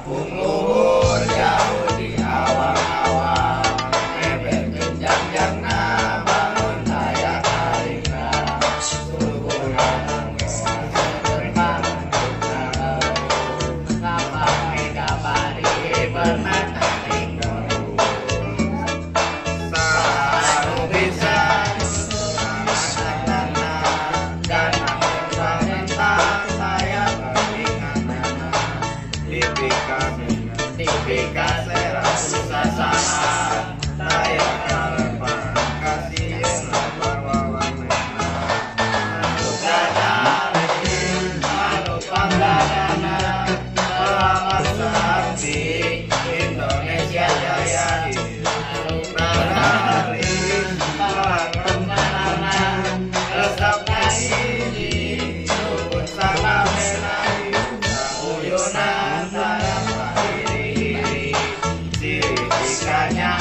Kapung luhur jauh di awang-awang, ebet genjang-jangna bangun daya kalinga. Suku lanang terbang kapal mega bari bermata tinggal. Sanu bisa tipika serah susah sana saya harapan kasih lapar wawan malu gadari malu panggadana selamat sakti Indonesia jaya malu gadari malu panggadana resep kasih luput sama menari uyunan tarap isikanya